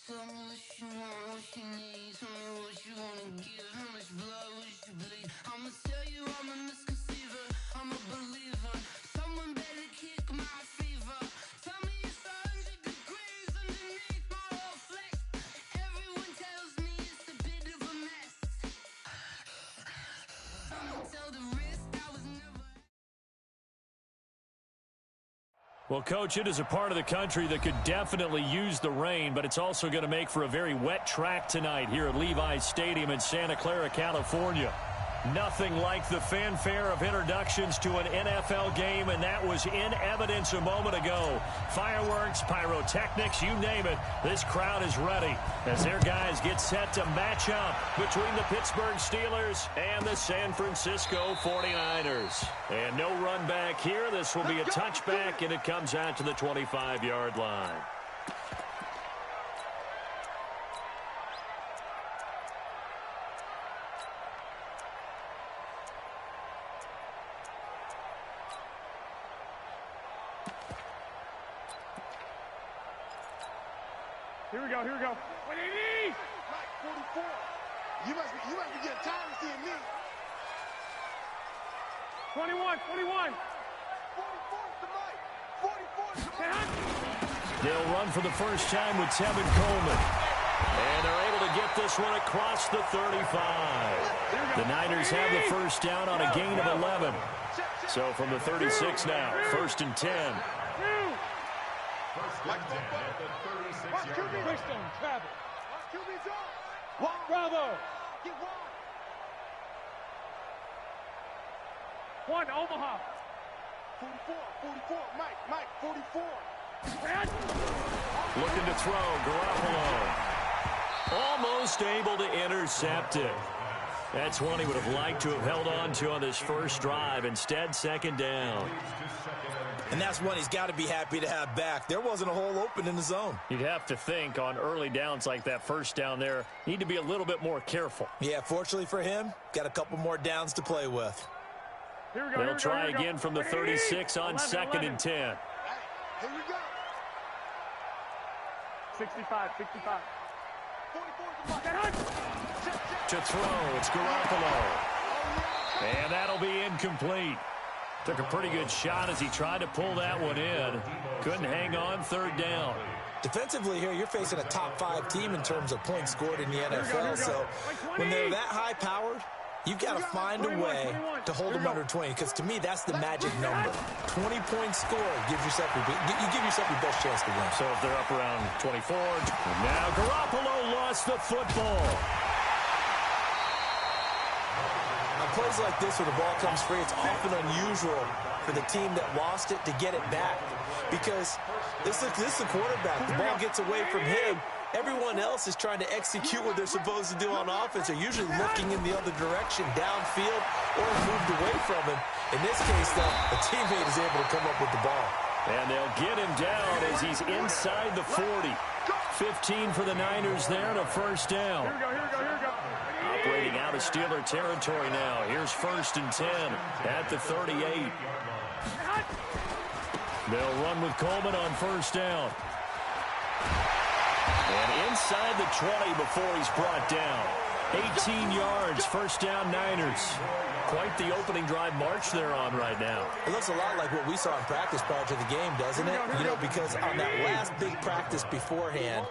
Tell me what you want, what you need. Tell me what you wanna give. How much blood would you bleed? I'ma tell you I'm a misconceiver. I'm a believer. Someone better kick my fever. Tell me it's 100 degrees underneath my whole flesh. Everyone tells me it's a bit of a mess. I'ma tell the risk I was never. Well, Coach, it is a part of the country that could definitely use the rain, but it's also going to make for a very wet track tonight here at Levi's Stadium in Santa Clara, California. Nothing like the fanfare of introductions to an NFL game, and that was in evidence a moment ago. Fireworks, pyrotechnics, you name it. This crowd is ready as their guys get set to match up between the Pittsburgh Steelers and the San Francisco 49ers. And no run back here. This will be a touchback, and it comes out to the 25-yard line. Here we go, here we go. What do you need? Mike, 44. You must be getting tired of seeing me. 21, 21. 44's to Mike. 44's to Mike. They'll run for the first time with Tevin Coleman. And they're able to get this one across the 35. The Niners have the first down on a gain of 11. So from the 36 now, 1st and 10. Mike, at the 36-yard line. First down, travel. QB's on. Walk, bravo. Get One, Omaha. 44, 44. Mike, 44. Looking to throw, Garoppolo. Almost able to intercept it. That's one he would have liked to have held on to on this first drive. Instead, second down. And that's one he's got to be happy to have back. There wasn't a hole open in the zone. You'd have to think on early downs like that first down there, need to be a little bit more careful. Yeah, fortunately for him, got a couple more downs to play with. Here we go, They'll try again from the 36 on 2nd and 10. Here we go. 65, 65. 44's to Mike. To throw, it's Garoppolo. And that'll be incomplete. Took a pretty good shot as he tried to pull that one in. Couldn't hang on, 3rd down. Defensively here, you're facing a top 5 team in terms of points scored in the NFL. So when they're that high-powered, you've got to find a way to hold them under 20. Because to me, that's the magic number. 20 points scored gives yourself you give yourself your best chance to win. So if they're up around 24, now Garoppolo lost the football. On plays like this where the ball comes free, it's often unusual for the team that lost it to get it back. Because this is the quarterback. The ball gets away from him. Everyone else is trying to execute what they're supposed to do on offense. They're usually looking in the other direction, downfield, or moved away from him. In this case, though, a teammate is able to come up with the ball. And they'll get him down as he's inside the 40. 15 for the Niners there and a first down. Here we go, here we go, here we go. Operating out of Steeler territory now. Here's 1st and 10 at the 38. They'll run with Coleman on 1st down. And inside the 20 before he's brought down. 18 yards, first down Niners. Quite the opening drive march they're on right now. It looks a lot like what we saw in practice prior to the game, doesn't it? You know, because on that last big practice beforehand,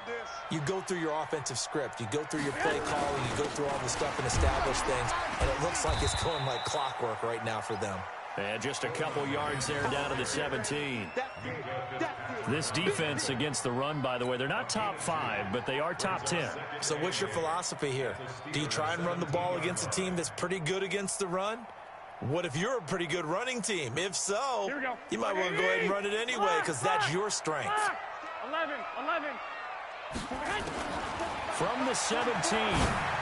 you go through your offensive script, you go through your play calling, you go through all the stuff and establish things, and it looks like it's going like clockwork right now for them. And just a couple yards there down to the 17. This defense against the run, by the way, they're not top 5, but they are top 10. So what's your philosophy here? Do you try and run the ball against a team that's pretty good against the run? What if you're a pretty good running team? If so, you might want to go ahead and run it anyway because that's your strength. 11. From the 17,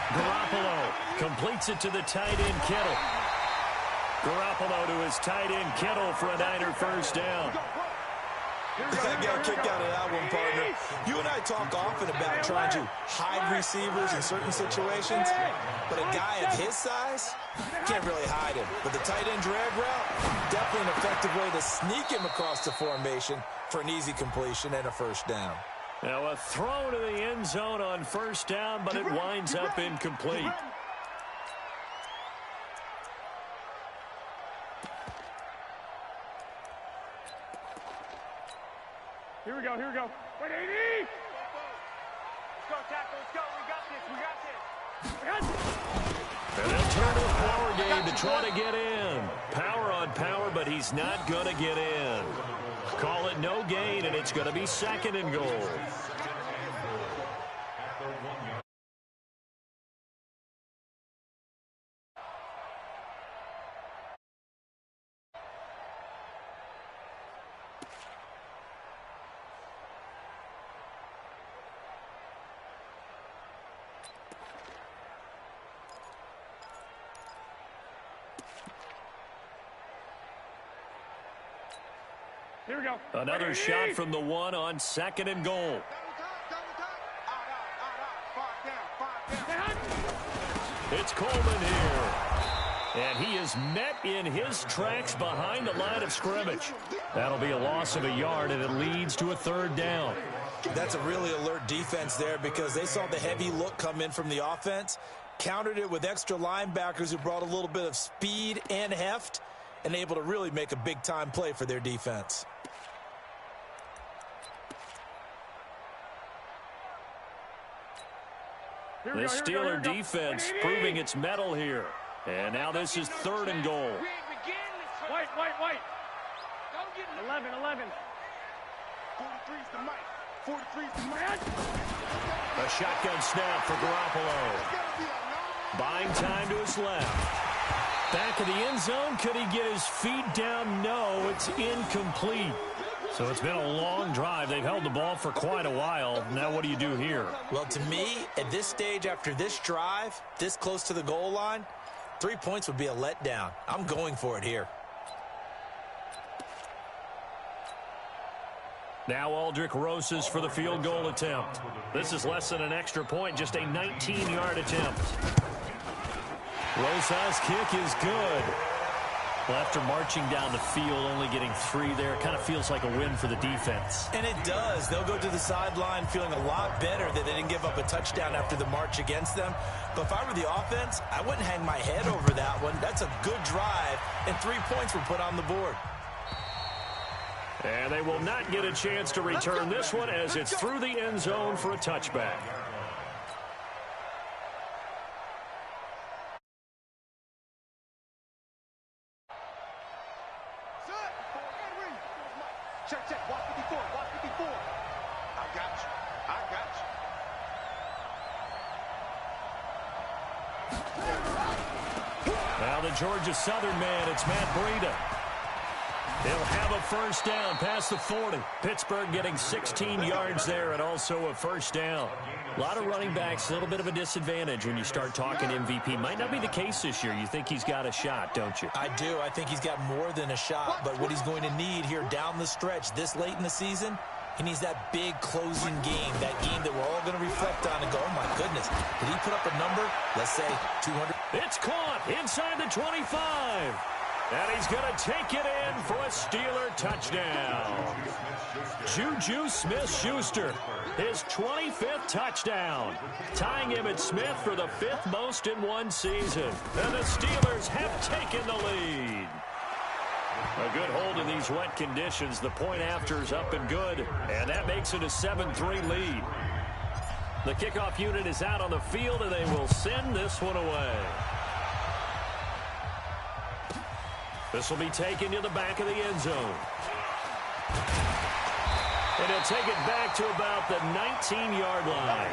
Garoppolo completes it to the tight end, Kittle. Garoppolo to his tight end, Kittle, for a Niner first down. I got a kick out of that one, partner. You and I talk often about trying to hide receivers in certain situations, but a guy of his size can't really hide him. But the tight end drag route, definitely an effective way to sneak him across the formation for an easy completion and a first down. Now a throw to the end zone on first down, but it winds up incomplete. Here we go. Wait, 80! Let's go, tackle. Let's go. We got this. And they'll turn to the power game to try to get in. Power on power, but he's not going to get in. Call it no gain, and it's going to be second and goal. Here we go. Another shot from the one on second and goal. It's Coleman here. And he is met in his tracks behind the line of scrimmage. That'll be a loss of a yard, and it leads to a third down. That's a really alert defense there because they saw the heavy look come in from the offense, countered it with extra linebackers who brought a little bit of speed and heft, and able to really make a big-time play for their defense. The Steeler defense proving its mettle here. And now this is third and goal. White. 11. 43's the mic. 43's the mic. A shotgun snap for Garoppolo. Buying time to his left. Back of the end zone. Could he get his feet down? No, it's incomplete. So it's been a long drive. They've held the ball for quite a while. Now what do you do here? Well, to me, at this stage, after this drive, this close to the goal line, 3 points would be a letdown. I'm going for it here. Now Aldrick Rosas for the field goal attempt. This is less than an extra point, just a 19-yard attempt. Rosas' kick is good. Well, after marching down the field, only getting 3 there, kind of feels like a win for the defense. And it does. They'll go to the sideline feeling a lot better that they didn't give up a touchdown after the march against them. But if I were the offense, I wouldn't hang my head over that one. That's a good drive, and 3 points were put on the board. And they will not get a chance to return this one as it's through the end zone for a touchback. Check. Watch 54. I got you. Now the Georgia Southern man, it's Matt Breida. He'll have a first down past the 40. Pittsburgh getting 16 yards there and also a first down. A lot of running backs, a little bit of a disadvantage when you start talking MVP. Might not be the case this year. You think he's got a shot, don't you? I do. I think he's got more than a shot. But what he's going to need here down the stretch this late in the season, he needs that big closing game, that game that we're all going to reflect on and go, oh, my goodness, did he put up a number? Let's say 200. It's caught inside the 25. And he's going to take it in for a Steeler touchdown. Juju Smith-Schuster, his 25th touchdown, tying him at Smith for the 5th most in one season. And the Steelers have taken the lead. A good hold in these wet conditions. The point after is up and good, and that makes it a 7-3 lead. The kickoff unit is out on the field, and they will send this one away. This will be taken to the back of the end zone. And he'll take it back to about the 19-yard line.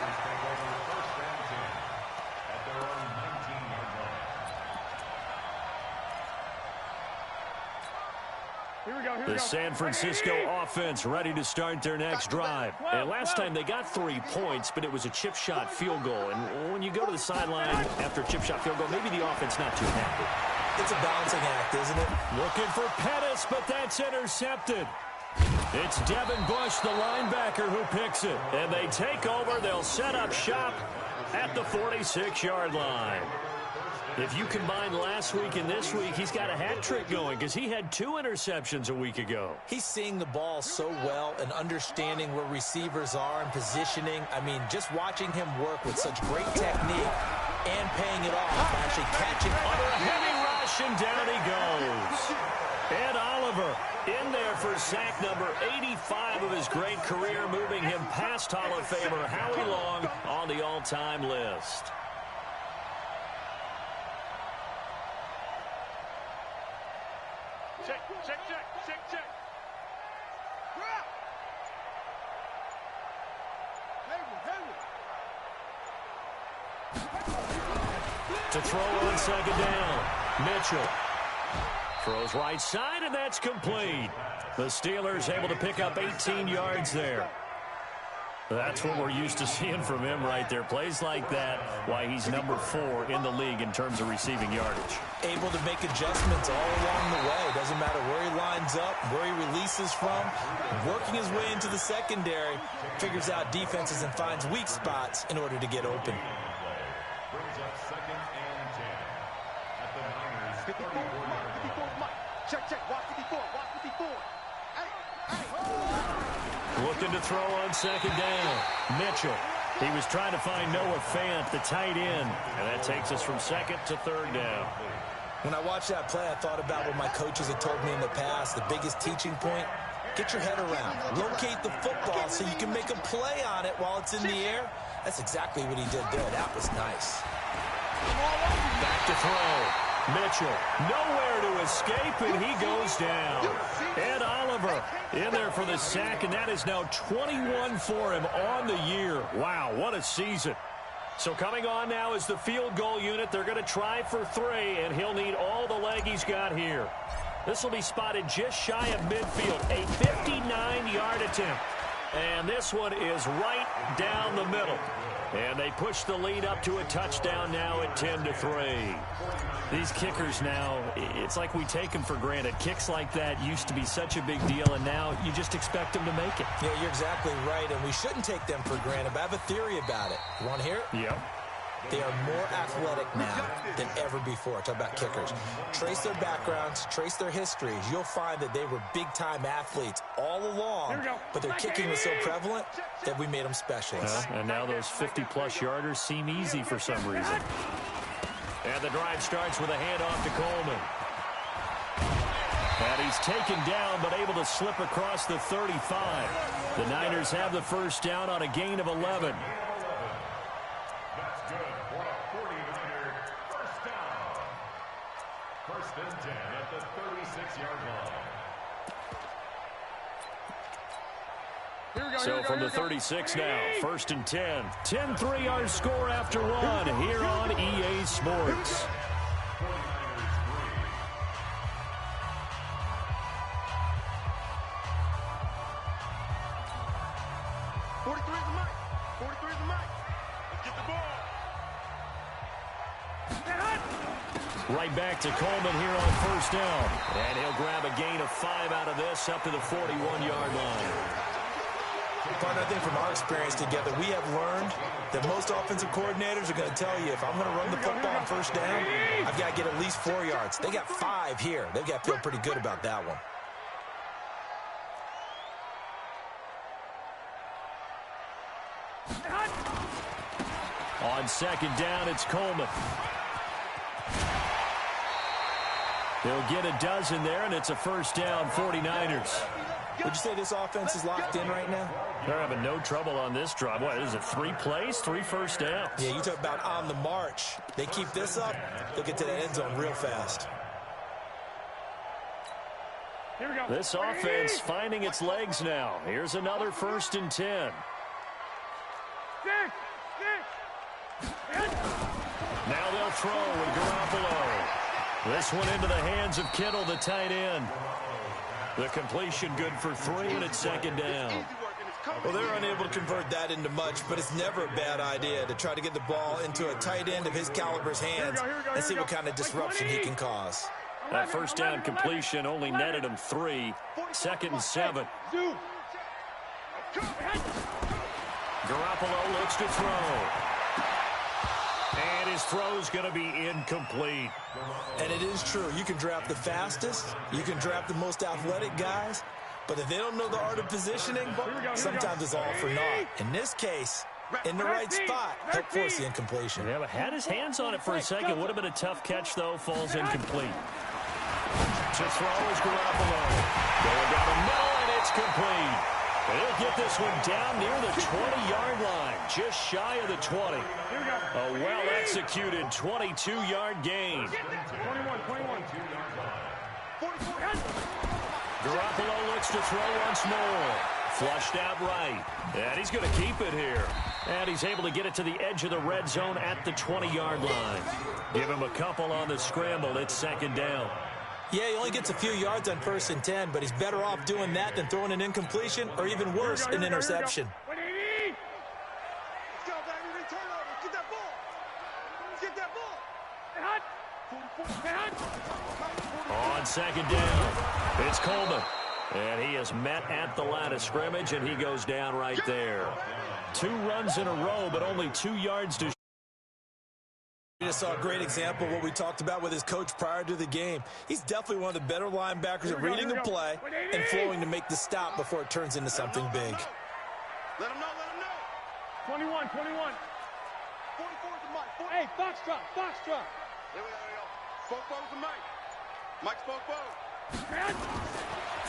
The San Francisco offense ready to start their next drive. And last time they got 3 points, but it was a chip shot field goal. And when you go to the sideline after a chip shot field goal, maybe the offense not too happy. It's a balancing act, isn't it? Looking for Pettis, but that's intercepted. It's Devin Bush, the linebacker, who picks it. And they take over. They'll set up shop at the 46-yard line. If you combine last week and this week, he's got a hat trick going because he had 2 interceptions a week ago. He's seeing the ball so well and understanding where receivers are and positioning. I mean, just watching him work with such great technique and paying it off by actually catching under a heavy rush, and down he goes. Ed Oliver in there for sack number 85 of his great career, moving him past Hall of Famer Howie Long on the all-time list. Check. To throw on second down, Mitchell throws right side, and that's complete. The Steelers able to pick up 18 yards there. That's what we're used to seeing from him right there. Plays like that, why he's number 4 in the league in terms of receiving yardage. Able to make adjustments all along the way. Doesn't matter where he lines up, where he releases from. Working his way into the secondary, figures out defenses and finds weak spots in order to get open. Brings up 2nd and 10 at the Niners. 54, Mike. Check. Watch 54. Hey. Looking to throw on second down. Mitchell. He was trying to find Noah Fant, the tight end. And that takes us from 2nd to 3rd down. When I watched that play, I thought about what my coaches had told me in the past. The biggest teaching point, get your head around. Locate the football so you can make a play on it while it's in the air. That's exactly what he did there. That was nice. Back to throw. Mitchell, nowhere to escape, and he goes down. Ed Oliver in there for the sack, and that is now 21 for him on the year. Wow, what a season. So coming on now is the field goal unit. They're going to try for 3, and he'll need all the leg he's got here. This will be spotted just shy of midfield, a 59-yard attempt. And this one is right down the middle. And they push the lead up to a touchdown now at 10-3. These kickers now, it's like we take them for granted. Kicks like that used to be such a big deal, and now you just expect them to make it. Yeah, you're exactly right, and we shouldn't take them for granted. But I have a theory about it. You want to hear it? Yep. They are more athletic now than ever before. Talk about kickers. Trace their backgrounds, trace their histories. You'll find that they were big-time athletes all along, but their kicking was so prevalent that we made them specialists. And now those 50-plus yarders seem easy for some reason. And the drive starts with a handoff to Coleman. And he's taken down, but able to slip across the 35. The Niners have the first down on a gain of 11. That's good for a 49er first down. 1st and 10 at the 36-yard line. So from the 36 now, 1st and 10. 10-3 our score after 1 here on EA Sports. 43 is the mic. 43 is the mic. Let's get the ball. Right back to Coleman here on first down. And he'll grab a gain of 5 out of this up to the 41-yard line. Partner, I think from our experience together, we have learned that most offensive coordinators are going to tell you, if I'm going to run the football on first down, I've got to get at least 4 yards. They got 5 here. They've got to feel pretty good about that one. On second down, it's Coleman. He'll get a dozen there, and it's a first down, 49ers. Would you say this offense is locked in right now? They're having no trouble on this drive. What is it, 3 plays, 3 first downs? Yeah, you talk about on the march. They keep this up, they'll get to that end zone real fast. Here we go. This offense finding its legs now. Here's another 1st and 10. Now they'll throw with Garoppolo. This one into the hands of Kittle, the tight end. The completion good for 3, and it's second down. Well, they're unable to convert that into much, but it's never a bad idea to try to get the ball into a tight end of his caliber's hands and see what kind of disruption he can cause. That first down completion only netted him 3. 2nd and 7. Garoppolo looks to throw. And his throw's going to be incomplete. And it is true. You can draft the fastest. You can draft the most athletic guys. But if they don't know the art of positioning, sometimes it's all for naught. In this case, in the right spot, help force the incompletion. Yeah, but had his hands on it for a second. Would have been a tough catch, though. Falls incomplete. To throw is Garoppolo. Going down the middle, and it's complete. He'll get this one down near the 20-yard line, just shy of the 20. A well-executed 22-yard gain. 21. Garoppolo looks to throw once more. Flushed out right. And he's going to keep it here. And he's able to get it to the edge of the red zone at the 20-yard line. Give him a couple on the scramble. It's second down. Yeah, he only gets a few yards on 1st and 10, but he's better off doing that than throwing an incompletion or even worse, an interception. Let's go, baby. Turnover. Get that ball. Get that ball. On second down, it's Coleman. And he is met at the line of scrimmage, and he goes down right there. 2 runs in a row, but only 2 yards to. We just saw a great example of what we talked about with his coach prior to the game. He's definitely one of the better linebackers at reading the play and flowing to make the stop before it turns into something big. Let him know. 21. 44 is the mic. Hey, Foxtrot. There we go. Fofo's the mic. Mike's Fofo.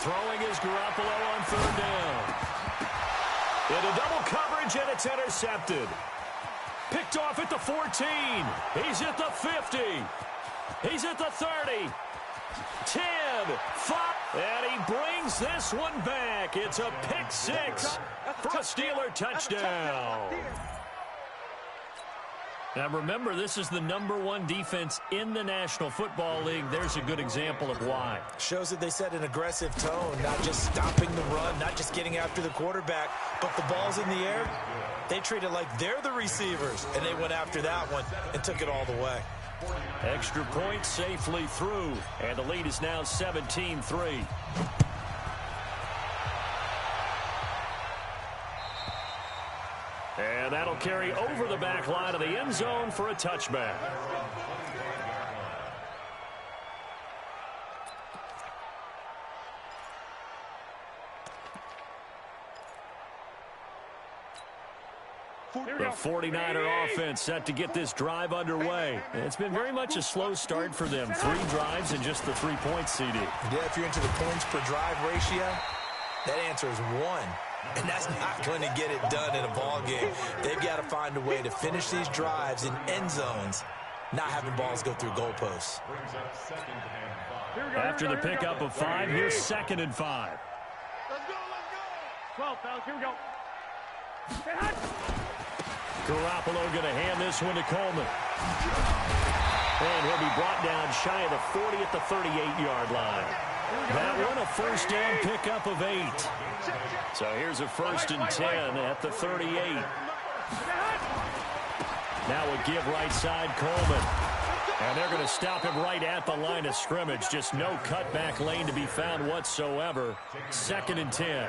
Throwing is Garoppolo on 3rd down. Into double coverage, and it's intercepted. Picked off at the 14. He's at the 50. He's at the 30. 10, 5, and he brings this one back. It's a pick 6 for a Steeler touchdown. Now remember, this is the #1 defense in the National Football League. There's a good example of why. Shows that they set an aggressive tone, not just stopping the run, not just getting after the quarterback, but the ball's in the air. They treat it like they're the receivers, and they went after that one and took it all the way. Extra point safely through, and the lead is now 17-3. And that'll carry over the back line of the end zone for a touchback. The 49er offense set to get this drive underway. It's been very much a slow start for them. 3 drives and just the 3 points, CD. Yeah, if you're into the points per drive ratio, that answer is 1. And that's not going to get it done in a ball game. They've got to find a way to finish these drives in end zones, not having balls go through goalposts. After the pickup of 5, here's 2nd and 5. Let's go. 12, fellas. Here we go. Garoppolo going to hand this one to Coleman. And he'll be brought down shy of the 40 at the 38-yard line. That one a first down pickup of 8. So here's a 1st and 10 at the 38. Now a give right side Coleman. And they're going to stop him right at the line of scrimmage. Just no cutback lane to be found whatsoever. 2nd and 10.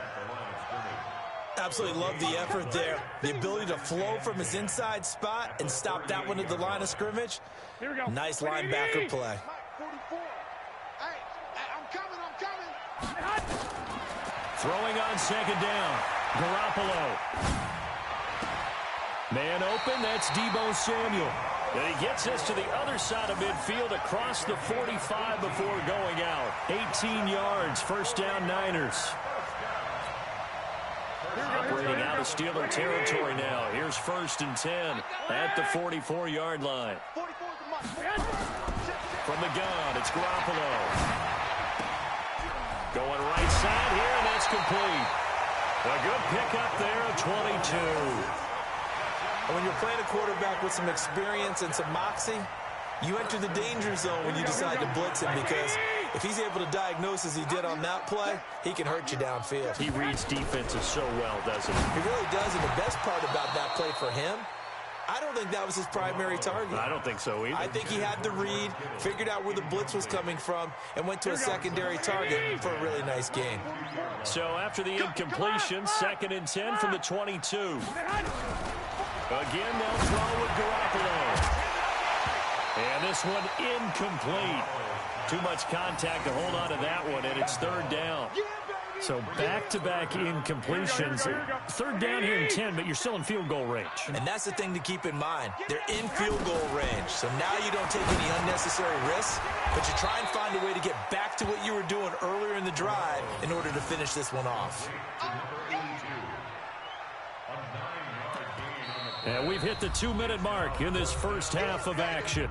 Absolutely love the effort there. The ability to flow from his inside spot and stop that one at the line of scrimmage. Here we go. Nice linebacker play. Mike, 44. Hey, I'm coming. Throwing on second down. Garoppolo. Man open, that's Deebo Samuel. And he gets us to the other side of midfield across the 45 before going out. 18 yards, first down Niners. Operating out of Steeler territory now. Here's 1st and 10 at the 44-yard line. From the gun, it's Garoppolo. Going right side here, and that's complete. A good pickup there of 22. When you're playing a quarterback with some experience and some moxie, you enter the danger zone when you decide to blitz him, because if he's able to diagnose as he did on that play, he can hurt you downfield. He reads defenses so well, doesn't he? He really does, and the best part about that play for him, I don't think that was his primary target. I don't think so either. I think he had the read, figured out where the blitz was coming from, and went to a secondary target for a really nice gain. So after the incompletion, 2nd and 10 from the 22. Again, they'll throw with Garoppolo. And this one incomplete. Too much contact to hold on to that one, and it's 3rd down. So back-to-back incompletions. 3rd down here in 10, but you're still in field goal range. And that's the thing to keep in mind. They're in field goal range. So now you don't take any unnecessary risks, but you try and find a way to get back to what you were doing earlier in the drive in order to finish this one off. And we've hit the 2-minute mark in this first half of action.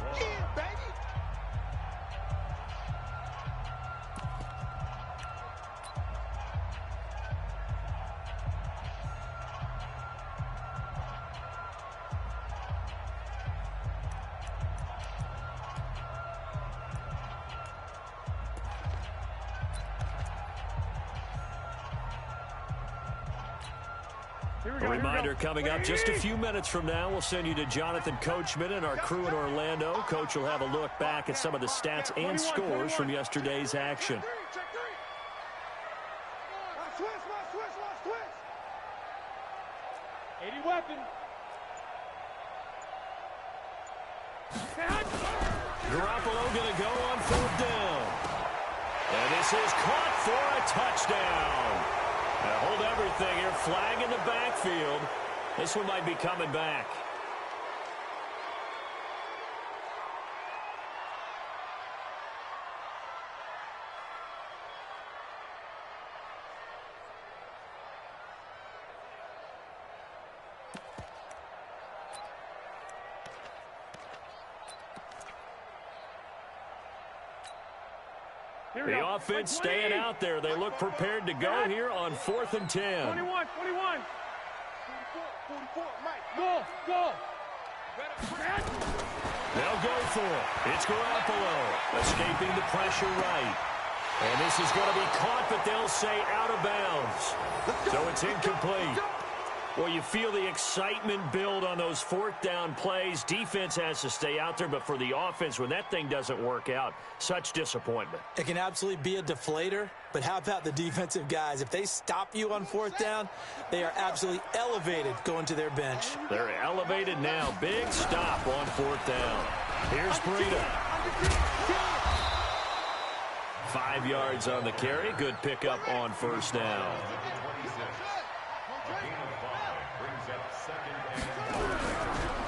A reminder coming up just a few minutes from now, we'll send you to Jonathan Coachman and our crew in Orlando. Coach will have a look back at some of the stats and scores from yesterday's action. Switch. 80 weapon. Garoppolo going to go on 4th down. And this is caught for a touchdown. Now hold everything here. Flag in the backfield. This one might be coming back. The offense staying out there. They look prepared to go here on 4th and 10. 21. 44, Mike. Go. They'll go for it. It's Garoppolo escaping the pressure right. And this is going to be caught, but they'll say out of bounds. So it's incomplete. Well, you feel the excitement build on those 4th down plays. Defense has to stay out there, but for the offense, when that thing doesn't work out, such disappointment. It can absolutely be a deflator, but how about the defensive guys? If they stop you on 4th down, they are absolutely elevated going to their bench. They're elevated now. Big stop on 4th down. Here's Breida. 5 yards on the carry. Good pickup on 1st down.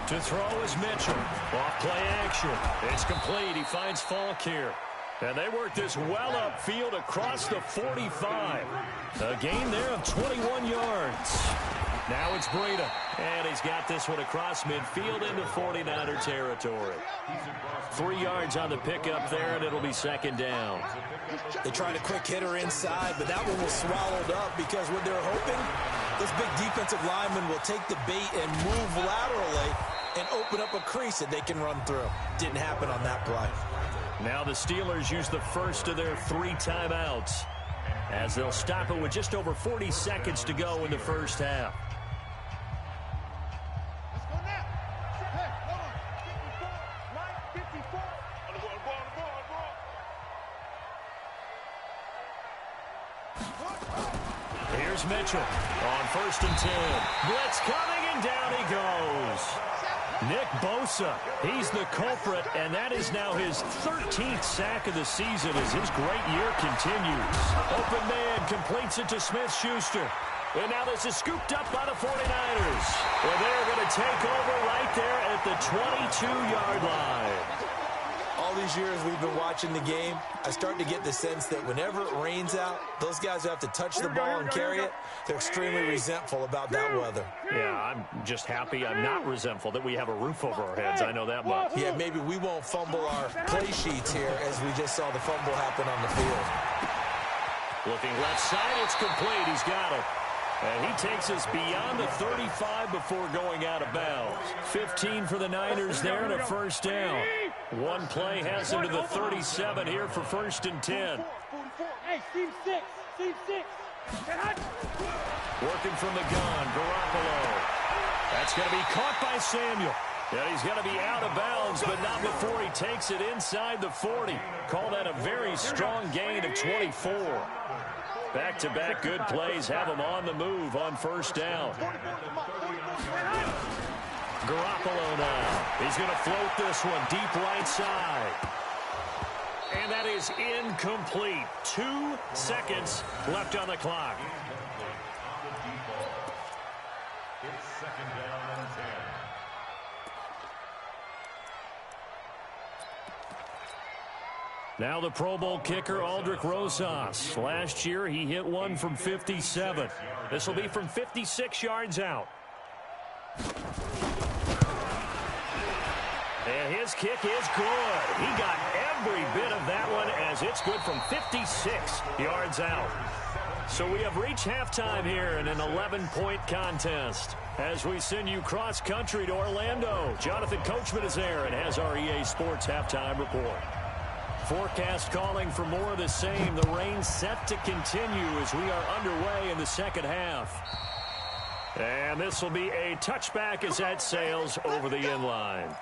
To throw is Mitchell. Off play action. It's complete. He finds Falk here. And they work this well upfield across the 45. A gain there of 21 yards. Now it's Breida. And he's got this one across midfield into 49er territory. 3 yards on the pickup there, and it'll be 2nd down. They tried a quick hitter inside, but that one was swallowed up because what they're hoping, this big defensive lineman will take the bait and move laterally and open up a crease that they can run through. Didn't happen on that play. Now the Steelers use the first of their 3 timeouts as they'll stop it with just over 40 seconds to go in the first half. Let's go now. Hey, hold on. 54. On the ball. Here's Mitchell on 1st and 10. Blitz coming, and down he goes. Nick Bosa, he's the culprit, and that is now his 13th sack of the season as his great year continues. Open man completes it to Smith-Schuster. And now this is scooped up by the 49ers. Well, they're going to take over right there at the 22-yard line. All these years we've been watching the game, I start to get the sense that whenever it rains out, those guys who have to touch the ball and carry it, they're extremely resentful about that weather. Yeah, I'm just happy I'm not resentful that we have a roof over our heads. I know that much. Yeah, maybe we won't fumble our play sheets here as we just saw the fumble happen on the field. Looking left side, it's complete. He's got it. And he takes us beyond the 35 before going out of bounds. 15 for the Niners there and a first down. One play has him to the 37 here for 1st and 10. Hey, team 6. Working from the gun, Garoppolo. That's going to be caught by Samuel. And he's going to be out of bounds, but not before he takes it inside the 40. Call that a very strong gain of 24. Back-to-back good plays have him on the move on 1st down. Garoppolo now. He's going to float this one deep right side. And that is incomplete. 2 seconds left on the clock. It's 2nd down and 10. Now the Pro Bowl kicker, Aldrich Rosas. Last year, he hit one from 57. This will be from 56 yards out. And his kick is good. He got every bit of that one as it's good from 56 yards out. So we have reached halftime here in an 11-point contest. As we send you cross-country to Orlando, Jonathan Coachman is there and has our EA Sports halftime report. Forecast calling for more of the same. The rain set to continue as we are underway in the second half. And this will be a touchback as that sails over the end line.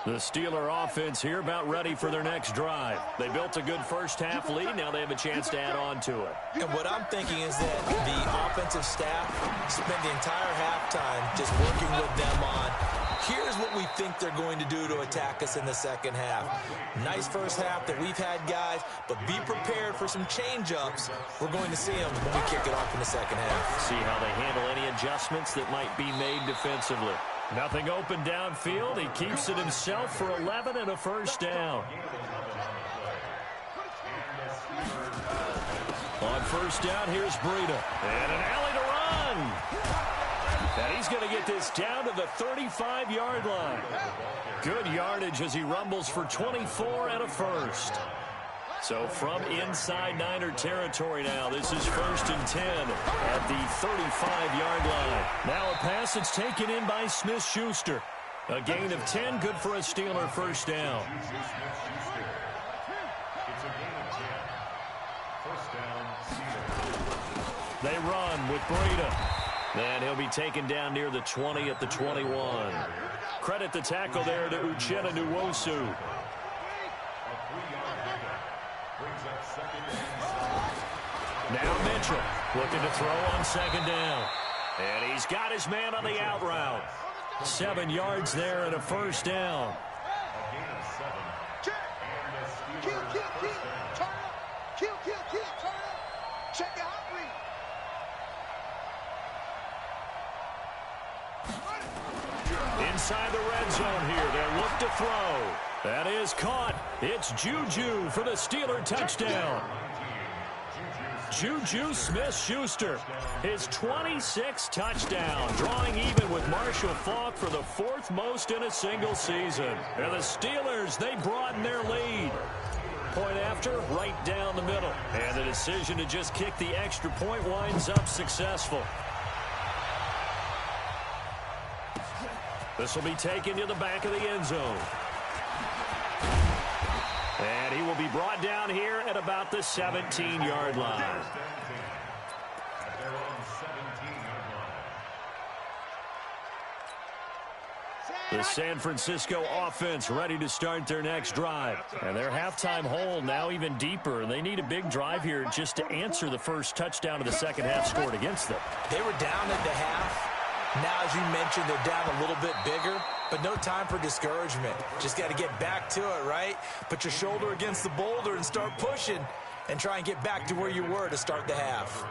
The Steeler offense here about ready for their next drive. They built a good first half lead. Now they have a chance to add on to it. And what I'm thinking is that the offensive staff spent the entire halftime just working with them on, here's what we think they're going to do to attack us in the second half. Nice first half that we've had, guys, but be prepared for some change-ups. We're going to see them when we kick it off in the second half. See how they handle any adjustments that might be made defensively. Nothing open downfield. He keeps it himself for 11 and a first down. On first down, here's Breida. And an alley to run. And he's going to get this down to the 35-yard line. Good yardage as he rumbles for 24 and a first. So from inside Niner territory now, this is 1st and 10 at the 35-yard line. Now a pass that's taken in by Smith-Schuster. A gain of 10, good for a Steeler first down. They run with Breida. And he'll be taken down near the 20 at the 21. Credit the tackle there to Uchenna Nwosu. Now Mitchell looking to throw on second down. And he's got his man on the out route. 7 yards there and a first down. Inside the red zone here. They'll look to throw. That is caught. It's Juju for the Steeler touchdown. Juju Smith-Schuster, his 26th touchdown, drawing even with Marshall Faulk for the 4th most in a single season. And the Steelers, they broaden their lead. Point after, right down the middle. And the decision to just kick the extra point winds up successful. This will be taken to the back of the end zone. And he will be brought down here at about the 17-yard line. The San Francisco offense ready to start their next drive. And their halftime hole now even deeper. And they need a big drive here just to answer the first touchdown of the second half scored against them. They were down at the half. Now, as you mentioned, they're down a little bit bigger, but no time for discouragement. Just got to get back to it, right? Put your shoulder against the boulder and start pushing and try and get back to where you were to start the half.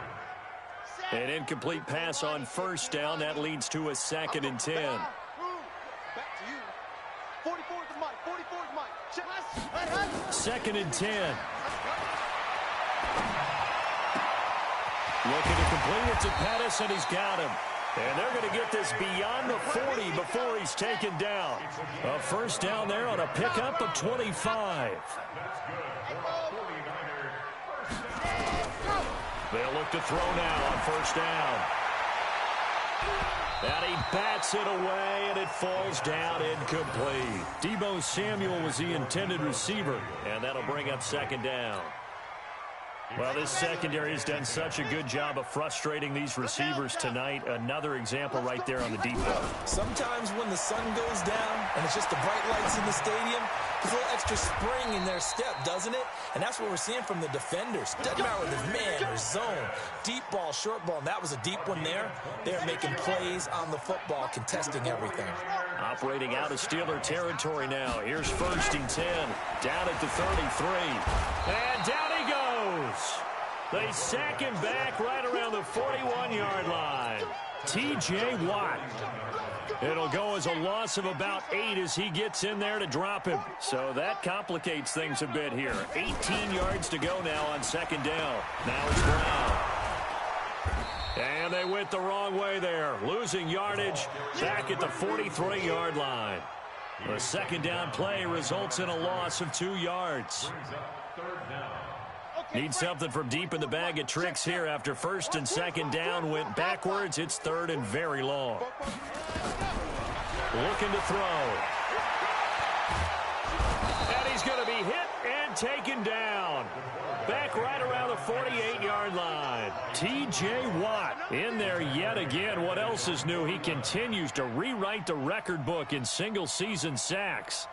An incomplete pass on first down. That leads to a 2nd and 10. Back to you. 44 is the mic. 44 is the mic. Check. 2nd and 10. Looking to complete it to Pettis, and he's got him. And they're going to get this beyond the 40 before he's taken down. A first down there on a pickup of 25. They'll look to throw now on first down. And he bats it away, and it falls down incomplete. Deebo Samuel was the intended receiver, and that'll bring up 2nd down. Well, this secondary has done such a good job of frustrating these receivers tonight. Another example right there on the deep ball. Sometimes when the sun goes down and it's just the bright lights in the stadium, there's a little extra spring in their step, doesn't it? And that's what we're seeing from the defenders. Doesn't matter whether it's man or zone, deep ball, short ball, and that was a deep one there. They're making plays on the football, contesting everything. Operating out of Steeler territory now. Here's 1st and 10. Down at the 33. And down he goes. They sack him back right around the 41-yard line. T.J. Watt. It'll go as a loss of about 8 as he gets in there to drop him. So that complicates things a bit here. 18 yards to go now on 2nd down. Now it's Brown. And they went the wrong way there. Losing yardage back at the 43-yard line. The 2nd down play results in a loss of 2 yards. Need something from deep in the bag of tricks here after 1st and 2nd down went backwards. It's 3rd and very long. Looking to throw. And he's going to be hit and taken down. Back right around the 48-yard line. T.J. Watt in there yet again. What else is new? He continues to rewrite the record book in single-season sacks.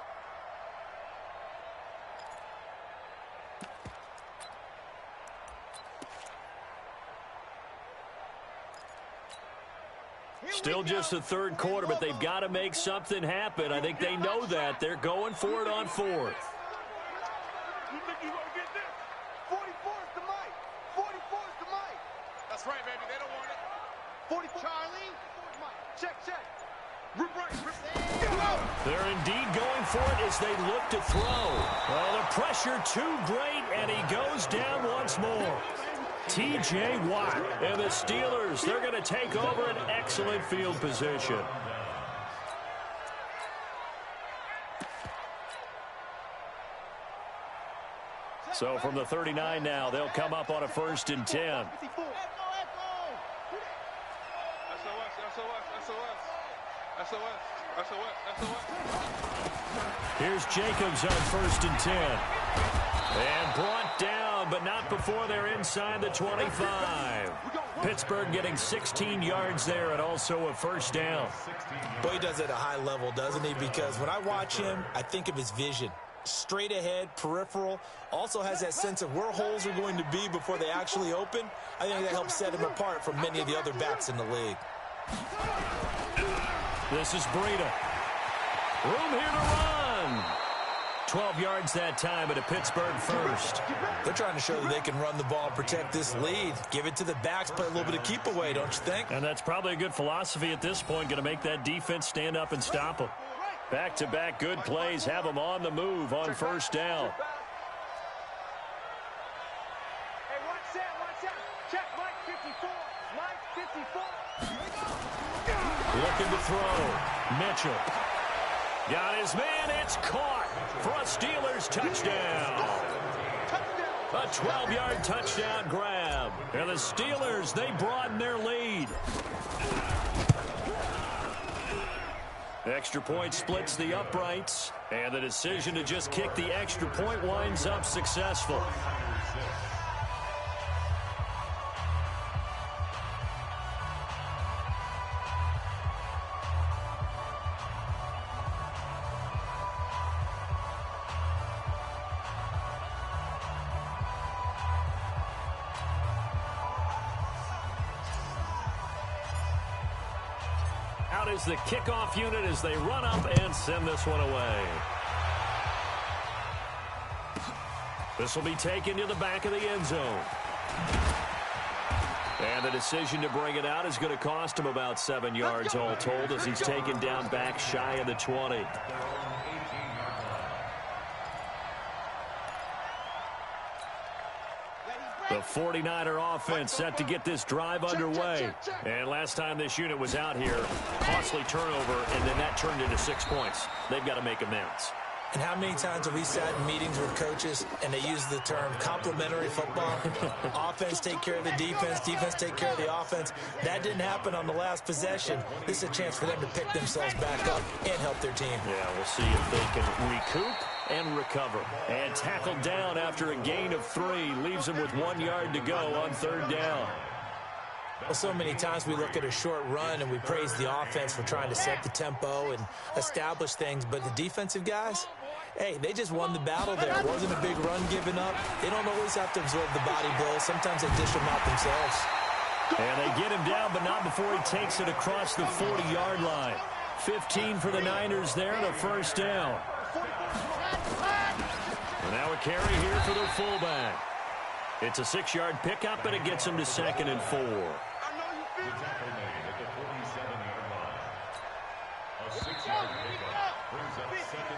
Still just the 3rd quarter, but they've got to make something happen. I think they know that. They're going for it on 4th. You think you're going to get this? 44 is the mic. 44 is the mic. That's right, baby. They don't want it. 44. Charlie. Check, check. Rip right. They're indeed going for it as they look to throw. Well, the pressure too great, and he goes down once more. T.J. Watt and the Steelers, they're going to take over an excellent field position. So from the 39 now, they'll come up on a 1st and 10. Here's Jacobs on 1st and 10. And brought down, but not before they're inside the 25. Pittsburgh getting 16 yards there and also a 1st down. Boy, he does it at a high level, doesn't he? Because when I watch him, I think of his vision. Straight ahead, peripheral, also has that sense of where holes are going to be before they actually open. I think that helps set him apart from many of the other backs in the league. This is Breida. Room here to run. 12 yards that time, but a Pittsburgh 1st. They're trying to show that they can run the ball and protect this lead. Give it to the backs, play a little bit of keep away, don't you think? And that's probably a good philosophy at this point, going to make that defense stand up and stop them. Back-to-back good plays have them on the move on first down. Hey, watch that. Check Mike 54. Mike 54. Looking to throw. Mitchell. Got his man. It's caught for a Steelers touchdown. A 12-yard touchdown grab. And the Steelers, they broaden their lead. Extra point splits the uprights. And the decision to just kick the extra point winds up successful. Out is the kickoff unit as they run up and send this one away. This will be taken to the back of the end zone. And the decision to bring it out is going to cost him about 7 yards all told as he's taken down back shy of the 20. The 49er offense set to get this drive underway. And last time this unit was out here, costly turnover, and then that turned into 6 points. They've got to make amends. And how many times have we sat in meetings with coaches and they use the term complementary football? Offense take care of the defense, defense take care of the offense. That didn't happen on the last possession. This is a chance for them to pick themselves back up and help their team. Yeah, we'll see if they can recoup and recover. And tackled down after a gain of 3. Leaves him with 1 yard to go on third down. Well, so many times we look at a short run and we praise the offense for trying to set the tempo and establish things. But the defensive guys, hey, they just won the battle there. It wasn't a big run given up. They don't always have to absorb the body blows. Sometimes they dish them out themselves. And they get him down, but not before he takes it across the 40-yard line. 15 for the Niners there, the first down. And now a carry here for the fullback. It's a 6-yard pickup, and it gets him to 2nd and 4. The tackle made at the 47-yard line. A 6-yard pickup brings up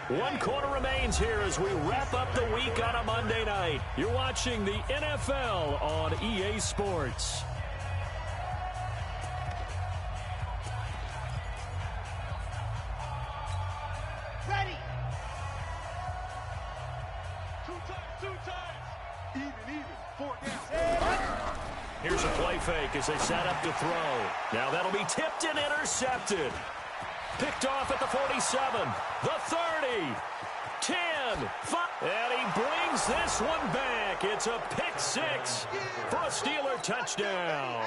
2nd. 1 quarter remains here as we wrap up the week on a Monday night. You're watching the NFL on EA Sports. Ready. Two times. Even. 4 down. Here's a play fake as they set up to throw. Now that'll be tipped and intercepted. Picked off at the 47, the 30, 10, 5. And he brings this one back. It's a pick 6 for a Steeler touchdown.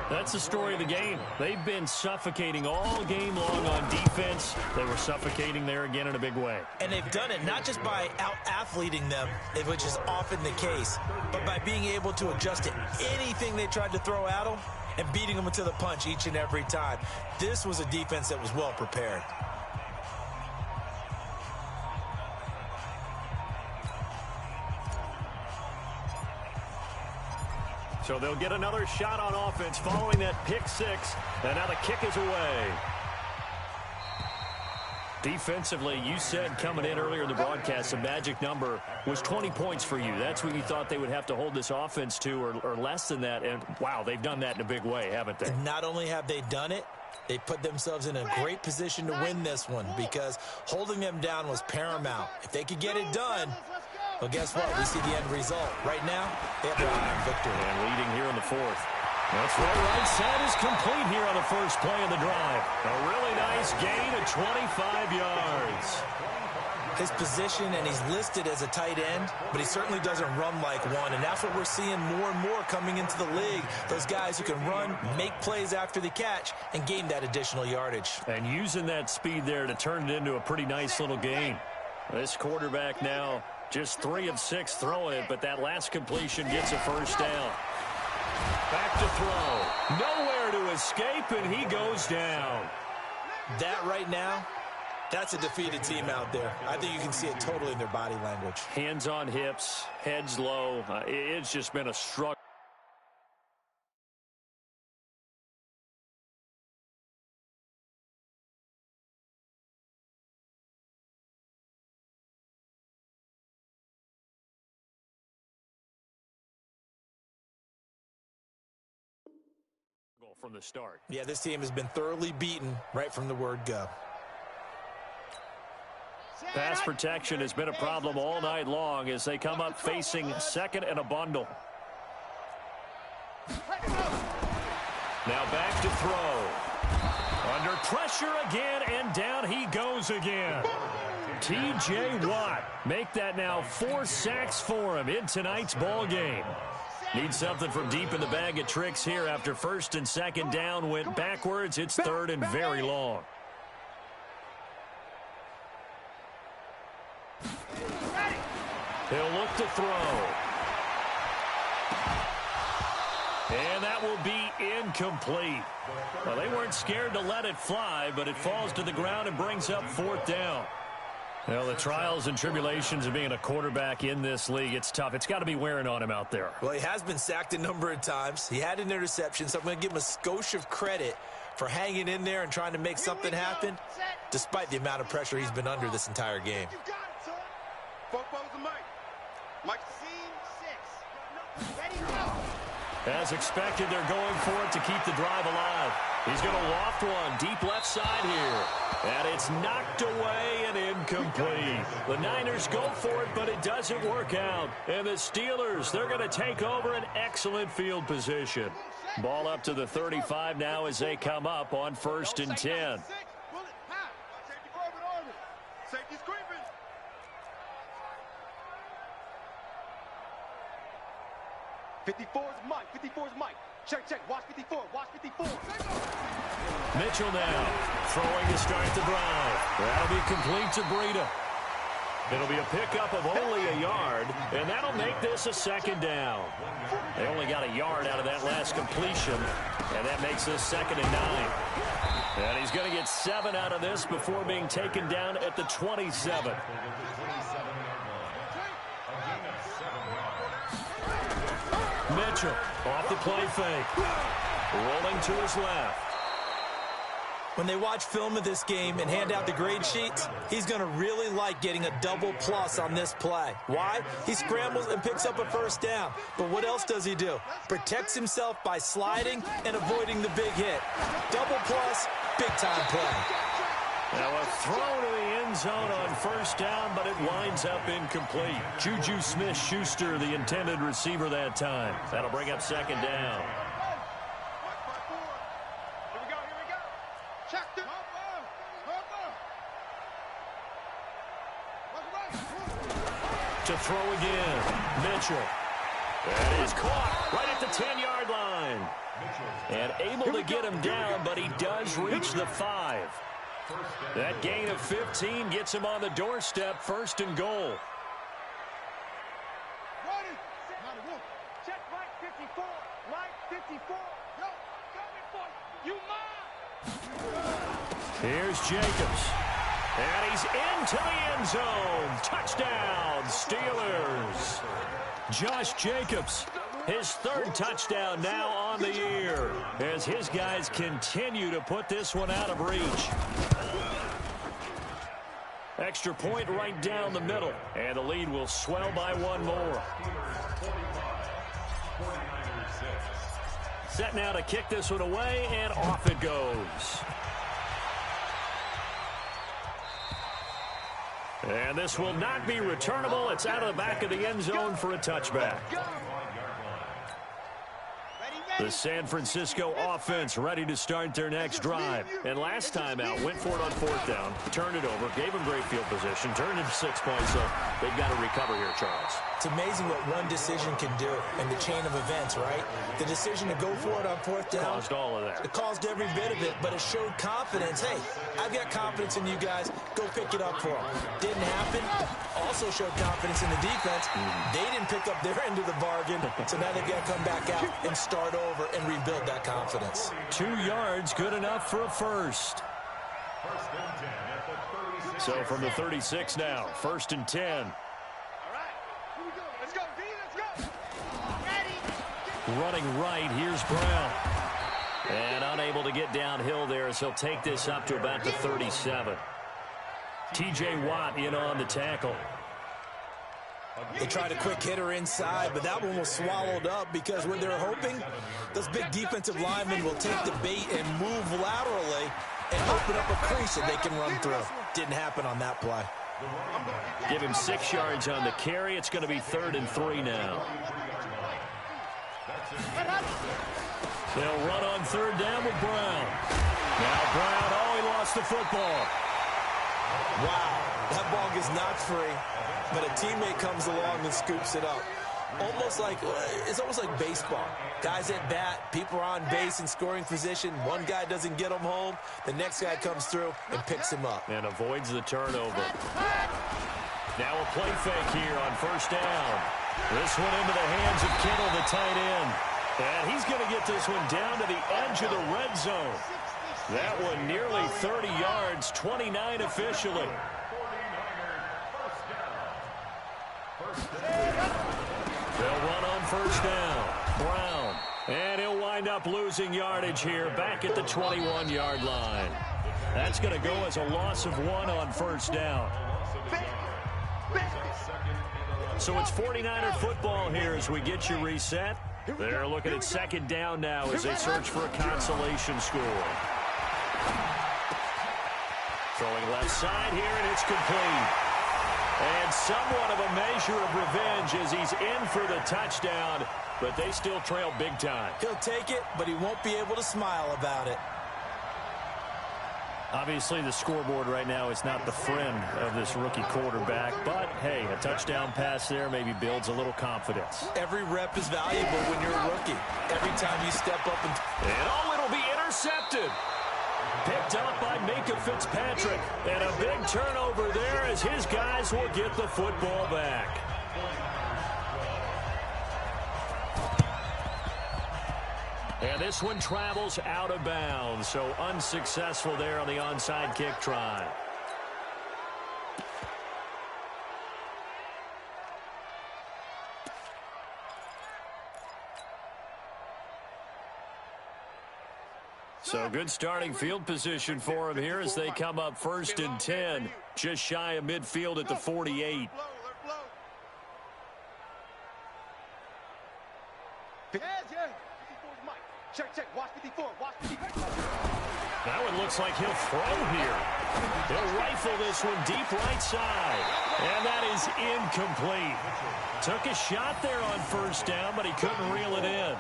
That's the story of the game. They've been suffocating all game long on defense. They were suffocating there again in a big way. And they've done it not just by out-athleting them, which is often the case, but by being able to adjust to anything they tried to throw at them and beating them to the punch each and every time. This was a defense that was well prepared. So they'll get another shot on offense following that pick 6. And now the kick is away. Defensively, you said coming in earlier in the broadcast, the magic number was 20 points for you. That's what you thought they would have to hold this offense to, or less than that. And, wow, they've done that in a big way, haven't they? And not only have they done it, they put themselves in a great position to win this one because holding them down was paramount. If they could get it done, well, guess what? We see the end result. Right now, they have their eye on victory. And leading here in the 4th. That's right side is complete here on the first play of the drive. A really nice gain of 25 yards. His position, and he's listed as a tight end, but he certainly doesn't run like one, and that's what we're seeing more and more coming into the league. Those guys who can run, make plays after the catch, and gain that additional yardage. And using that speed there to turn it into a pretty nice little gain. This quarterback now just 3 of 6 throwing it, but that last completion gets a first down. Back to throw. Nowhere to escape, and he goes down. That right now, that's a defeated team out there. I think you can see it totally in their body language. Hands on hips, heads low. It's just been a struggle. from the start. Yeah, this team has been thoroughly beaten right from the word go. Pass protection has been a problem all night long as they come up facing second and a bundle. Now back to throw. Under pressure again, and down he goes again. T.J. Watt, make that now 4 sacks for him in tonight's ball game. Needs something from deep in the bag of tricks here after first and second down went backwards. It's third and very long. He'll look to throw. And that will be incomplete. Well, they weren't scared to let it fly, but it falls to the ground and brings up fourth down. Well, the trials and tribulations of being a quarterback in this league, it's tough. It's got to be wearing on him out there. Well, he has been sacked a number of times. He had an interception, so I'm going to give him a skosh of credit for hanging in there and trying to make something happen, despite the amount of pressure he's been under this entire game. You got it, son. Football's the mic. Mike, scene 6. Ready, go. As expected, they're going for it to keep the drive alive. He's going to loft one deep left side here. And it's knocked away and incomplete. The Niners go for it, but it doesn't work out. And the Steelers, they're going to take over an excellent field position. Ball up to the 35 now as they come up on 1st and 10. Safety Corbin Army. Safety's creeping. '54's Mike. 54's Mike. Check, check. Watch 54. Watch 54. Mitchell now throwing to start the drive. That'll be complete to Breida. It'll be a pickup of only a yard, and that'll make this a second down. They only got a yard out of that last completion, and that makes this 2nd and 9. And he's going to get 7 out of this before being taken down at the 27. Mitchell off the play fake. Rolling to his left. When they watch film of this game and hand out the grade sheets, he's going to really like getting a double plus on this play. Why? He scrambles and picks up a first down. But what else does he do? Protects himself by sliding and avoiding the big hit. Double plus, big-time play. Now a throw to the end zone on 1st down, but it winds up incomplete. Juju Smith-Schuster, the intended receiver that time. That'll bring up 2nd down. To throw again, Mitchell. That is caught right at the 10-yard line. And able to get him down, but he does reach the 5. That gain of 15 gets him on the doorstep, 1st and goal. Check Mike 54. Mike 54. Yo, coming for you, mine. Here's Jacobs. And he's into the end zone. Touchdown, Steelers. Josh Jacobs, his 3rd touchdown now on the year as his guys continue to put this one out of reach. Extra point right down the middle, and the lead will swell by 1 more. Set now to kick this one away, and off it goes. And this will not be returnable. It's out of the back of the end zone for a touchback. The San Francisco offense ready to start their next drive. And last time out, went for it on 4th down, turned it over, gave them great field position, turned into 6 points, so they've got to recover here, Charles. It's amazing what one decision can do in the chain of events, right? The decision to go for it on 4th down. Caused all of that. It caused every bit of it, but it showed confidence. Hey, I've got confidence in you guys. Go pick it up for them. Didn't happen. Also showed confidence in the defense. They didn't pick up their end of the bargain, so now they've got to come back out and start over and rebuild that confidence. 2 yards, good enough for a first. So from the 36 now, 1st and 10. Running right, here's Brown. And unable to get downhill there as he'll take this up to about the 37. T.J. Watt in on the tackle. They tried a quick hitter inside, but that one was swallowed up because when they're hoping those big defensive linemen will take the bait and move laterally and open up a crease that they can run through. Didn't happen on that play. Give him 6 yards on the carry. It's going to be 3rd and 3 now. They'll run on 3rd down with Brown. Now Brown, oh, he lost the football. Wow, that ball gets knocked free, but a teammate comes along and scoops it up. It's almost like baseball. Guys at bat, people are on base in scoring position. One guy doesn't get him home. The next guy comes through and picks him up. And avoids the turnover. Now a play fake here on 1st down. This one into the hands of Kittle, the tight end. And he's going to get this one down to the edge of the red zone. That one nearly 30 yards, 29 officially. They'll run on 1st down. Brown. And he'll wind up losing yardage here back at the 21-yard line. That's going to go as a loss of 1 on 1st down. So it's 49er football here as we get you reset. They're looking at 2nd down now as they search for a consolation score. Throwing left side here, and it's complete. And somewhat of a measure of revenge as he's in for the touchdown, but they still trail big time. He'll take it, but he won't be able to smile about it. Obviously, the scoreboard right now is not the friend of this rookie quarterback, but, hey, a touchdown pass there maybe builds a little confidence. Every rep is valuable when you're a rookie. Every time you step up and oh, it'll be intercepted. Picked up by Minka Fitzpatrick. And a big turnover there as his guys will get the football back. And this one travels out of bounds, so unsuccessful there on the onside kick try. So good starting field position for him here as they come up 1st and 10, just shy of midfield at the 48. Check. Watch 54. Watch 54. That one looks like he'll throw here. He'll rifle this one deep right side. And that is incomplete. Took a shot there on 1st down, but he couldn't reel it in.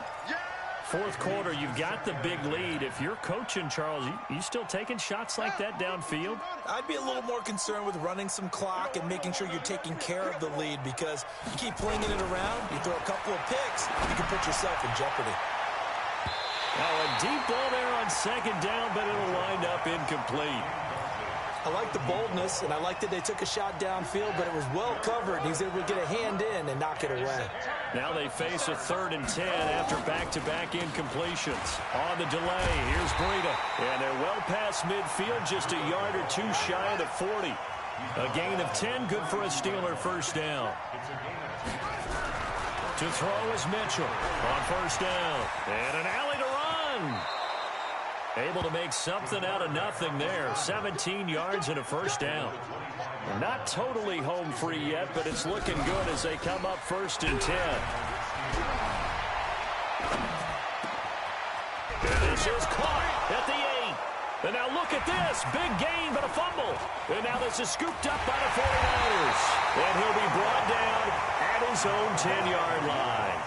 4th quarter, you've got the big lead. If you're coaching, Charles, you still taking shots like that downfield? I'd be a little more concerned with running some clock and making sure you're taking care of the lead, because you keep flinging it around, you throw a couple of picks, you can put yourself in jeopardy. Now a deep ball there on 2nd down, but it'll wind up incomplete. I like the boldness, and I like that they took a shot downfield, but it was well covered. He was able to get a hand in and knock it away. Now they face a 3rd and 10 after back-to-back incompletions. On the delay, here's Breida. And they're well past midfield, just a yard or 2 shy of the 40. A gain of 10, good for a Steeler 1st down. To throw is Mitchell on 1st down. And an alley to run. Able to make something out of nothing there. 17 yards and a 1st down. Not totally home free yet, but it's looking good as they come up 1st and 10. And this is caught at the 8. And now look at this. Big gain, but a fumble. And now this is scooped up by the 49ers. And he'll be brought down at his own 10-yard line.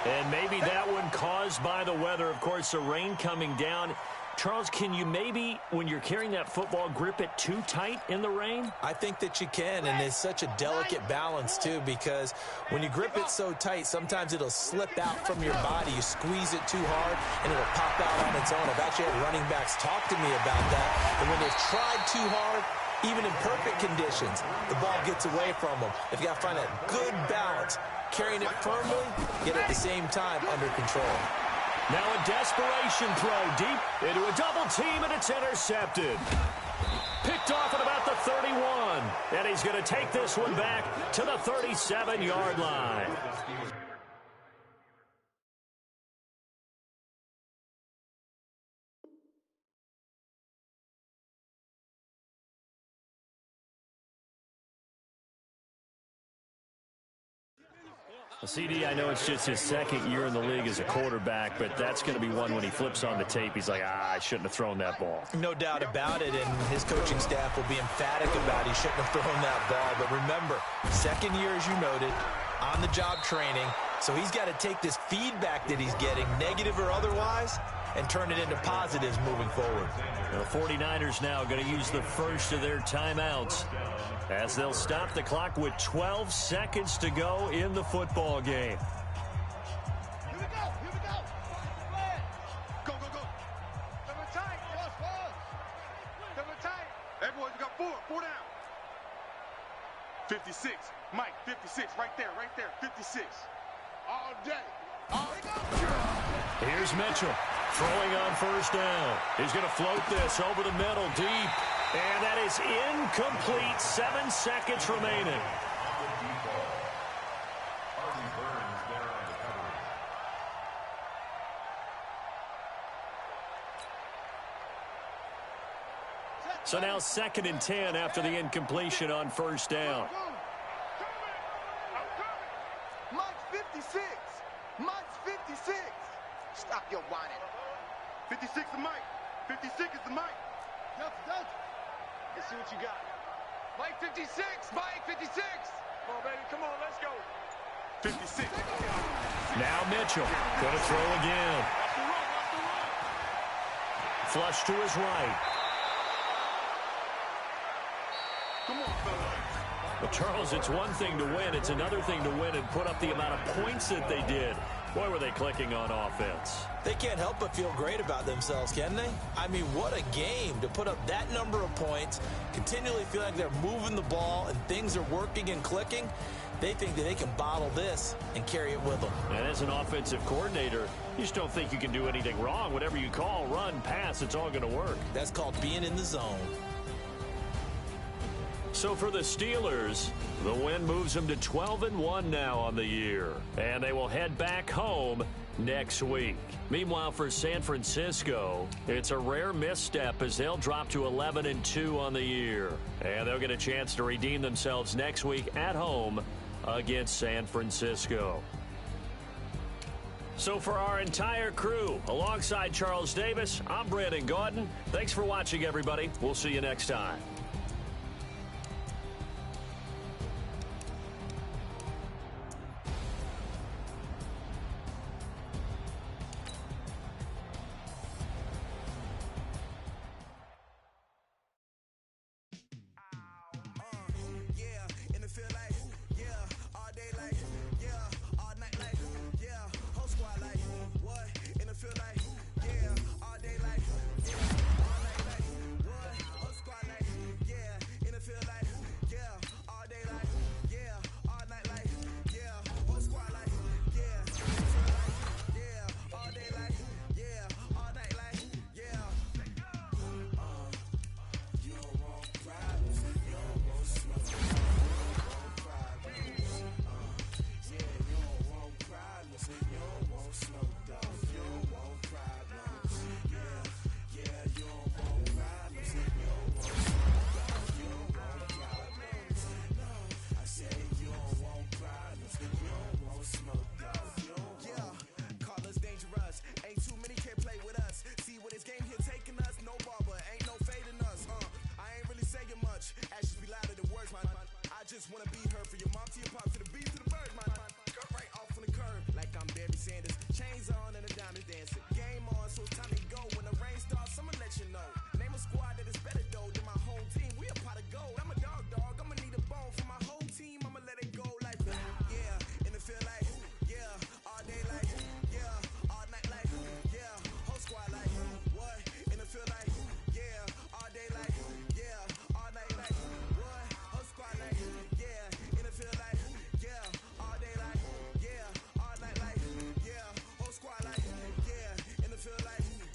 And maybe that one caused by the weather. Of course, the rain coming down. Charles, can you maybe, when you're carrying that football, grip it too tight in the rain? I think that you can, and it's such a delicate balance, too, because when you grip it so tight, sometimes it'll slip out from your body. You squeeze it too hard, and it'll pop out on its own. I've actually had running backs talk to me about that, and when they've tried too hard, even in perfect conditions, the ball gets away from them. They've got to find that good balance, carrying it firmly, yet at the same time under control. Now a desperation throw deep into a double team, and it's intercepted. Picked off at about the 31. And he's going to take this one back to the 37-yard line. CD, I know it's just his second year in the league as a quarterback, but that's going to be one when he flips on the tape. He's like, I shouldn't have thrown that ball. No doubt about it, and his coaching staff will be emphatic about he shouldn't have thrown that ball. But remember, second year, as you noted, on-the-job training, so he's got to take this feedback that he's getting, negative or otherwise, and turn it into positives moving forward. The 49ers now going to use the first of their timeouts as they'll stop the clock with 12 seconds to go in the football game. Here we go. Here we go. Go, go, go. Double tight. Double tight. Everyone, you got four down. 56. Mike, 56. Right there, 56. All day. Here's Mitchell throwing on first down. He's going to float this over the middle deep. And that is incomplete. 7 seconds remaining. So now 2nd and 10 after the incompletion on first down. Mike's 56. Mike's 56. Stop your whining. 56 is Mike. 56 is the Mike. Let's see what you got. Mike 56. Mike 56. Come on, baby. Come on. Let's go. 56. Now Mitchell going to throw again. Flush to his right. Come on, fella. Well, Charles, it's one thing to win. It's another thing to win and put up the amount of points that they did. Boy, were they clicking on offense. They can't help but feel great about themselves, can they? I mean, what a game to put up that number of points, continually feel like they're moving the ball and things are working and clicking. They think that they can bottle this and carry it with them. And as an offensive coordinator, you just don't think you can do anything wrong. Whatever you call, run, pass, it's all going to work. That's called being in the zone. So for the Steelers, the win moves them to 12-1 now on the year. And they will head back home next week. Meanwhile, for San Francisco, it's a rare misstep as they'll drop to 11-2 on the year. And they'll get a chance to redeem themselves next week at home against San Francisco. So for our entire crew, alongside Charles Davis, I'm Brandon Gaudin. Thanks for watching, everybody. We'll see you next time.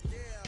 Yeah,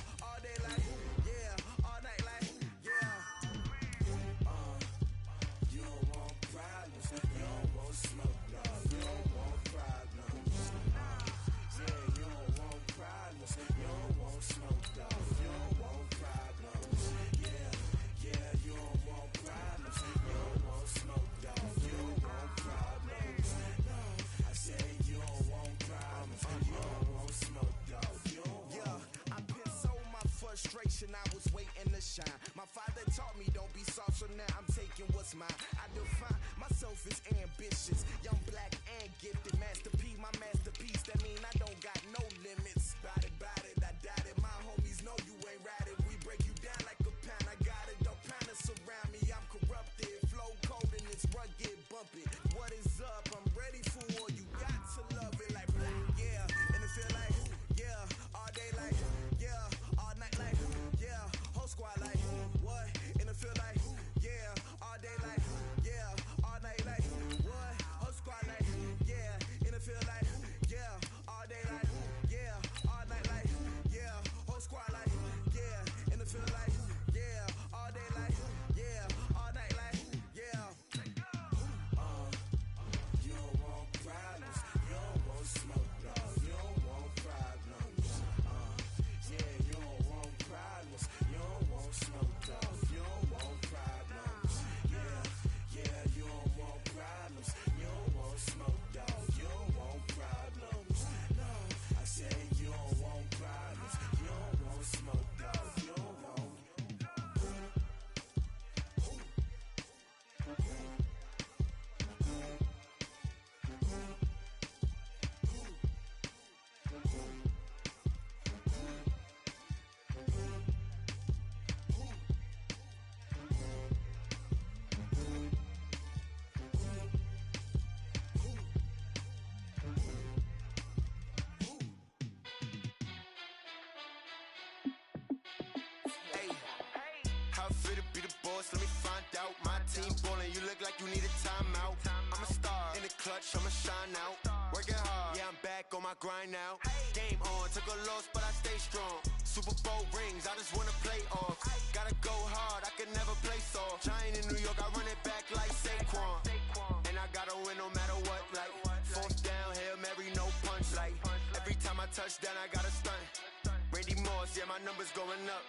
fit to be the boss, let me find out. My team ballin', you look like you need a timeout. I'm a star, in the clutch, I'ma shine out. Working hard, yeah, I'm back on my grind now. Game on, took a loss, but I stay strong. Super Bowl rings, I just wanna play off. Gotta go hard, I can never play soft. Giant in New York, I run it back like Saquon. And I gotta win no matter what, like fourth down, Hail Mary, no punch. Like every time I touch down, I gotta stunt. Randy Moss, yeah, my numbers going up.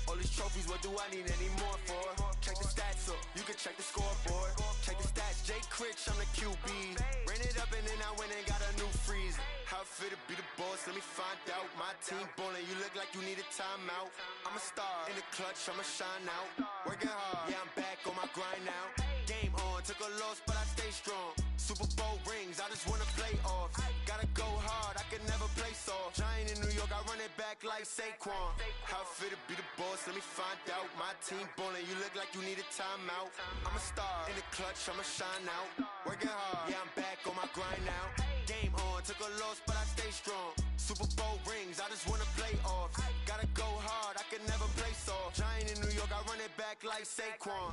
All these trophies, what do I need any more for? Check the stats up, you can check the scoreboard. Check the stats, Jay Critch, I'm the QB. Ran it up and then I went and got a new freeze. How it fit to be the boss, let me find out. My team ballin', you look like you need a timeout. I'm a star, in the clutch, I'ma shine out. Working hard, yeah, I'm back on my grind now. Game on, took a loss, but I stay strong. Super Bowl rings, I just wanna play off. Gotta go hard, I can never play soft. Giant in New York, I run it back like Saquon. How it fit to be the boss, let me find out. My team ballin', you look like you need a timeout. I'm a star, in the clutch, I'ma shine out. Working hard, yeah, I'm back on my grind now. Game on, took a loss, but I stay strong. Super Bowl rings, I just wanna play off. Gotta go hard, I can never play soft. Giant in New York, I run it back like Saquon.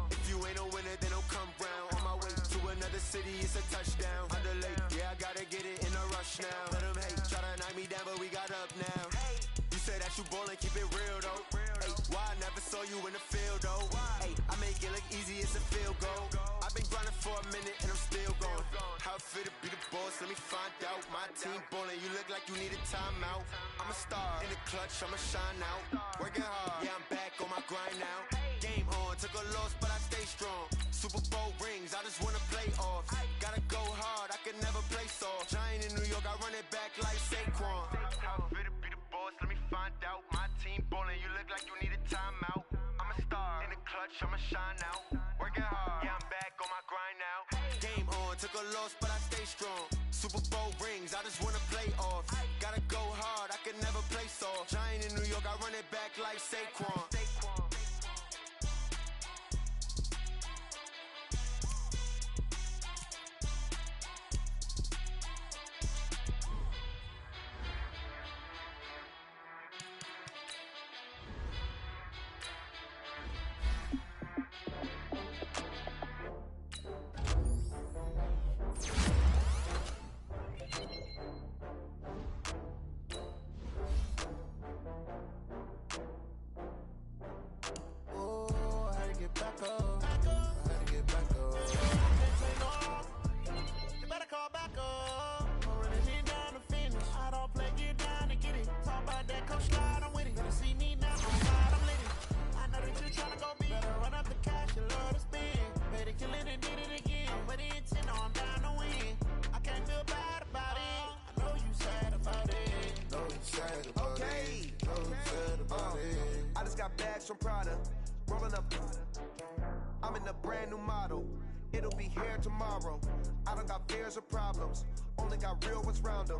If you ain't a winner, then don't come round. On my way to another city, it's a touchdown. Underlay, yeah, I gotta get it in a rush now. Let them hate, try to knock me down, but we got up now. You say that you ballin', keep it real though. Ay, why I never saw you in the field though? Ay, I make it look easy, it's a field goal. I've been grinding for a minute and I'm still going. How it fit to be the boss, let me find out. My team ballin', you look like you need a timeout. I'm a star, in the clutch, I'ma shine out. Working hard, yeah, I'm back on my grind now. Game on, took a loss, but I stay strong. Super Bowl rings, I just wanna play off. Gotta go hard, I can never play soft. Giant in New York, I run it back like Saquon. How it fit to be the boss, let me find out. My team ballin', you look like you need a timeout. I'm a star, in the clutch, I'ma shine out. Working hard, yeah, I'm back on my grind now. Game on, took a loss, but I stay strong. Super Bowl rings, I just wanna play off. Gotta go hard, I can never play soft. Giant in New York, I run it back like Saquon. From Prada, rolling up. I'm in a brand new model. It'll be here tomorrow. I don't got fears or problems. Only got real ones round them.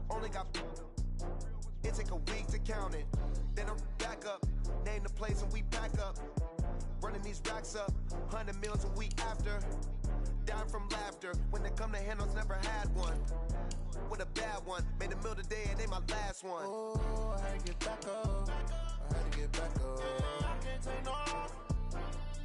Only got. It take a week to count it. Then I'm back up. Name the place and we pack up. Running these racks up. 100 meals a week after. Down from laughter. When they come to handles, never had one. With a bad one. Made a meal today and they my last one. Oh, I had to get back up. I had to get back up. I can't take no off.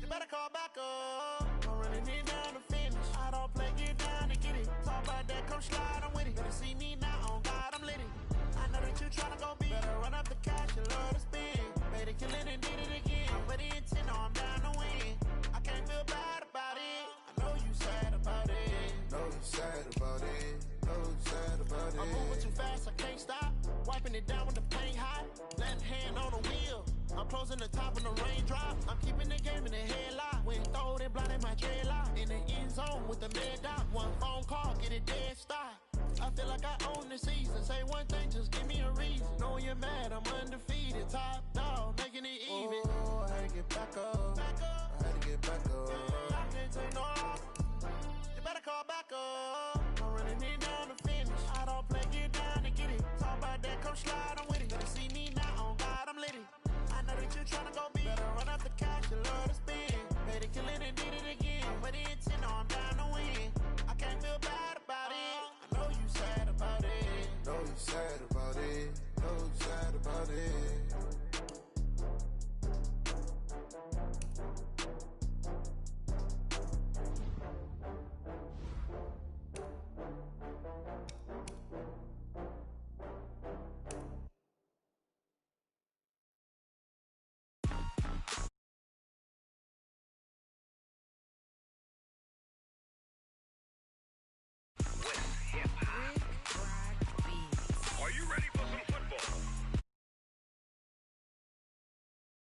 You better call back up. I'm running it down to finish. I don't play, get down to get it. Talk about that, come slide, I'm with it. Better see me now, on God, I'm lit it. I know that you tryna go big. Better run up the cash, you love to spend. Better kill it and did it again. I'm with the intent, no, I'm down to win. I can't feel bad about it. I know you sad about it. Know you sad about it. Know you sad about it. I'm moving too fast, I can't stop. Wiping it down with the paint hot. Left hand on the wheel. I'm closing the top when the raindrop. I'm keeping the game in the headlock. When throw it, blinding my dreadlock. In the end zone with the mid dot. One phone call, get it dead stop. I feel like I own the season. Say one thing, just give me a reason. Knowing you're mad, I'm undefeated. Top dog, making it even. Oh, I had to get back up. I had to get back up. I can't take no off. You better call back up. I'm running it down to finish. I don't play, get down to get it. Talk about that, come slide, I'm with it. Better see me now, on God, I'm lit it. I know that you tryna go big. Better run up the cash, you love to spend. Better kill it and did it